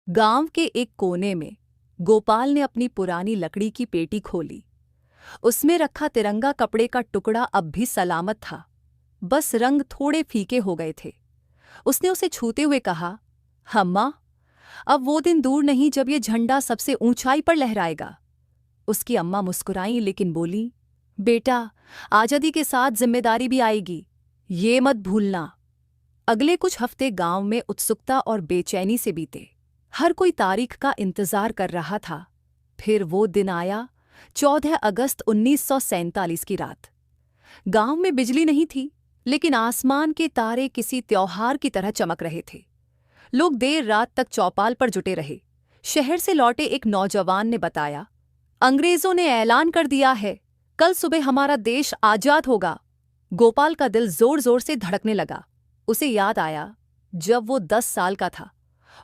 गांव के एक कोने में गोपाल ने अपनी पुरानी लकड़ी की पेटी खोली। उसमें रखा तिरंगा कपड़े का टुकड़ा अब भी सलामत था, बस रंग थोड़े फीके हो गए थे। उसने उसे छूते हुए कहा, अम्मा, अब वो दिन दूर नहीं जब ये झंडा सबसे ऊंचाई पर लहराएगा। उसकी अम्मा मुस्कुराईं लेकिन बोली, बेटा, आजादी के साथ जिम्मेदारी भी आएगी, ये मत भूलना। अगले कुछ हफ्ते गांव में उत्सुकता और बेचैनी से बीते। हर कोई तारीख का इंतजार कर रहा था। फिर वो दिन आया, 14 अगस्त 1947 की रात। गांव में बिजली नहीं थी, लेकिन आसमान के तारे किसी त्योहार की तरह चमक रहे थे। लोग देर रात तक चौपाल पर जुटे रहे। शहर से लौटे एक नौजवान ने बताया, अंग्रेजों ने ऐलान कर दिया है, कल सुबह हमारा देश आजाद होगा। गोपाल का दिल जोर जोर से धड़कने लगा। उसे याद आया जब वो 10 साल का था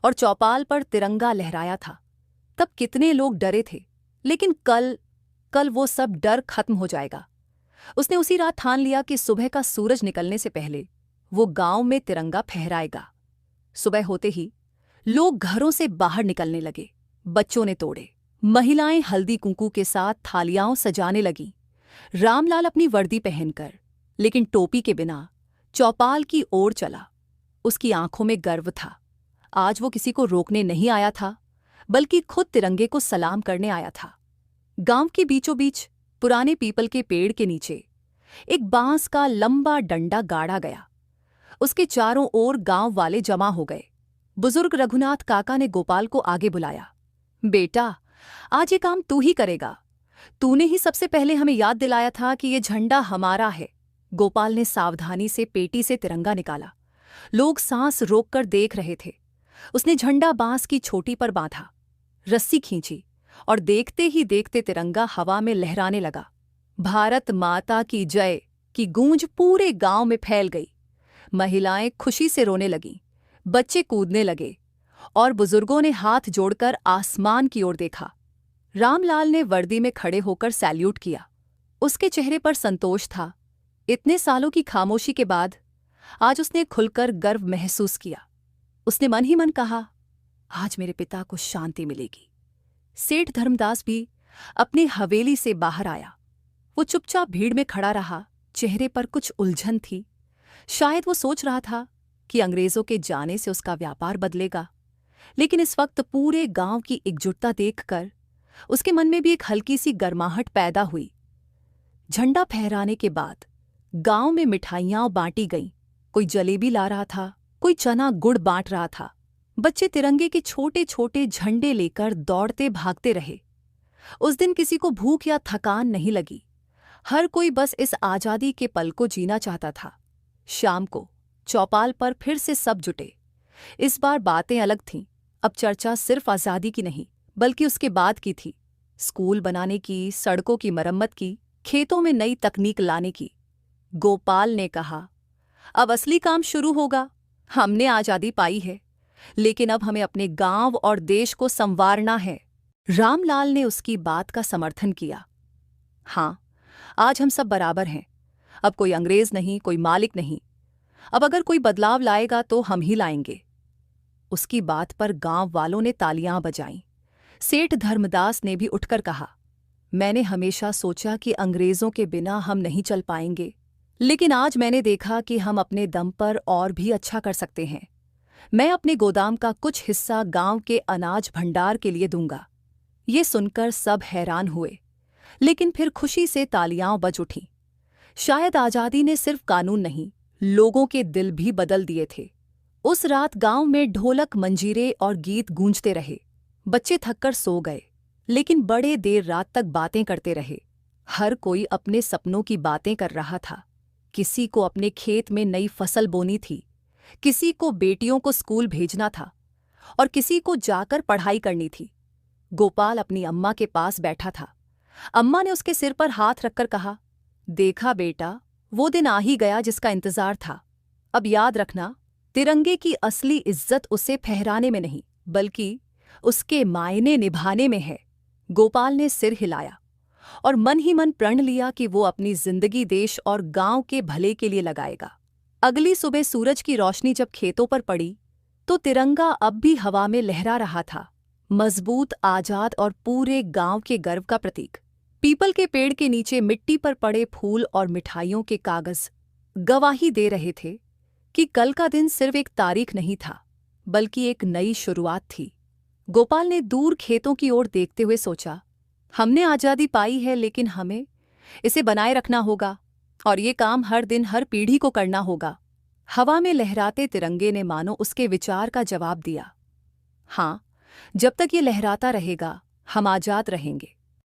और चौपाल पर तिरंगा लहराया था। तब कितने लोग डरे थे, लेकिन कल वो सब डर खत्म हो जाएगा। उसने उसी रात ठान लिया कि सुबह का सूरज निकलने से पहले वो गांव में तिरंगा फहराएगा। सुबह होते ही लोग घरों से बाहर निकलने लगे। बच्चों ने तोड़े, महिलाएं हल्दी कुंकू के साथ थालियां सजाने लगीं। रामलाल अपनी वर्दी पहनकर, लेकिन टोपी के बिना, चौपाल की ओर चला। उसकी आंखों में गर्व था। आज वो किसी को रोकने नहीं आया था, बल्कि खुद तिरंगे को सलाम करने आया था। गांव के बीचों बीच पुराने पीपल के पेड़ के नीचे एक बांस का लंबा डंडा गाड़ा गया। उसके चारों ओर गांव वाले जमा हो गए। बुजुर्ग रघुनाथ काका ने गोपाल को आगे बुलाया। बेटा, आज ये काम तू ही करेगा। तूने ही सबसे पहले हमें याद दिलाया था कि ये झंडा हमारा है। गोपाल ने सावधानी से पेटी से तिरंगा निकाला। लोग सांस रोककर देख रहे थे। उसने झंडा बांस की छोटी पर बांधा, रस्सी खींची और देखते ही देखते तिरंगा हवा में लहराने लगा। भारत माता की जय की गूंज पूरे गांव में फैल गई। महिलाएं खुशी से रोने लगीं, बच्चे कूदने लगे और बुजुर्गों ने हाथ जोड़कर आसमान की ओर देखा। रामलाल ने वर्दी में खड़े होकर सैल्यूट किया। उसके चेहरे पर संतोष था। इतने सालों की खामोशी के बाद आज उसने खुलकर गर्व महसूस किया। उसने मन ही मन कहा, आज मेरे पिता को शांति मिलेगी। सेठ धर्मदास भी अपनी हवेली से बाहर आया। वो चुपचाप भीड़ में खड़ा रहा। चेहरे पर कुछ उलझन थी। शायद वो सोच रहा था कि अंग्रेजों के जाने से उसका व्यापार बदलेगा। लेकिन इस वक्त पूरे गांव की एकजुटता देखकर उसके मन में भी एक हल्की सी गर्माहट पैदा हुई। झंडा फहराने के बाद गांव में मिठाइयां बांटी गईं। कोई जलेबी ला रहा था, कोई चना गुड़ बांट रहा था। बच्चे तिरंगे के छोटे छोटे झंडे लेकर दौड़ते भागते रहे। उस दिन किसी को भूख या थकान नहीं लगी। हर कोई बस इस आजादी के पल को जीना चाहता था। शाम को चौपाल पर फिर से सब जुटे। इस बार बातें अलग थीं। अब चर्चा सिर्फ आज़ादी की नहीं, बल्कि उसके बाद की थी। स्कूल बनाने की, सड़कों की मरम्मत की, खेतों में नई तकनीक लाने की। गोपाल ने कहा, अब असली काम शुरू होगा। हमने आजादी पाई है, लेकिन अब हमें अपने गांव और देश को संवारना है। रामलाल ने उसकी बात का समर्थन किया। हाँ, आज हम सब बराबर हैं। अब कोई अंग्रेज नहीं, कोई मालिक नहीं। अब अगर कोई बदलाव लाएगा तो हम ही लाएंगे। उसकी बात पर गांव वालों ने तालियां बजाईं। सेठ धर्मदास ने भी उठकर कहा, मैंने हमेशा सोचा कि अंग्रेजों के बिना हम नहीं चल पाएंगे, लेकिन आज मैंने देखा कि हम अपने दम पर और भी अच्छा कर सकते हैं। मैं अपने गोदाम का कुछ हिस्सा गांव के अनाज भंडार के लिए दूंगा। ये सुनकर सब हैरान हुए, लेकिन फिर खुशी से तालियां बज उठीं। शायद आजादी ने सिर्फ कानून नहीं, लोगों के दिल भी बदल दिए थे। उस रात गांव में ढोलक, मंजीरे और गीत गूंजते रहे। बच्चे थककर सो गए, लेकिन बड़े देर रात तक बातें करते रहे। हर कोई अपने सपनों की बातें कर रहा था। किसी को अपने खेत में नई फसल बोनी थी, किसी को बेटियों को स्कूल भेजना था और किसी को जाकर पढ़ाई करनी थी। गोपाल अपनी अम्मा के पास बैठा था। अम्मा ने उसके सिर पर हाथ रखकर कहा, देखा बेटा, वो दिन आ ही गया जिसका इंतजार था। अब याद रखना, तिरंगे की असली इज्जत उसे फहराने में नहीं, बल्कि उसके मायने निभाने में है। गोपाल ने सिर हिलाया और मन ही मन प्रण लिया कि वो अपनी जिंदगी देश और गांव के भले के लिए लगाएगा। अगली सुबह सूरज की रोशनी जब खेतों पर पड़ी तो तिरंगा अब भी हवा में लहरा रहा था, मजबूत, आजाद और पूरे गांव के गर्व का प्रतीक। पीपल के पेड़ के नीचे मिट्टी पर पड़े फूल और मिठाइयों के कागज गवाही दे रहे थे कि कल का दिन सिर्फ एक तारीख नहीं था, बल्कि एक नई शुरुआत थी। गोपाल ने दूर खेतों की ओर देखते हुए सोचा, हमने आज़ादी पाई है, लेकिन हमें इसे बनाए रखना होगा, और ये काम हर दिन, हर पीढ़ी को करना होगा। हवा में लहराते तिरंगे ने मानो उसके विचार का जवाब दिया, हाँ, जब तक ये लहराता रहेगा, हम आज़ाद रहेंगे।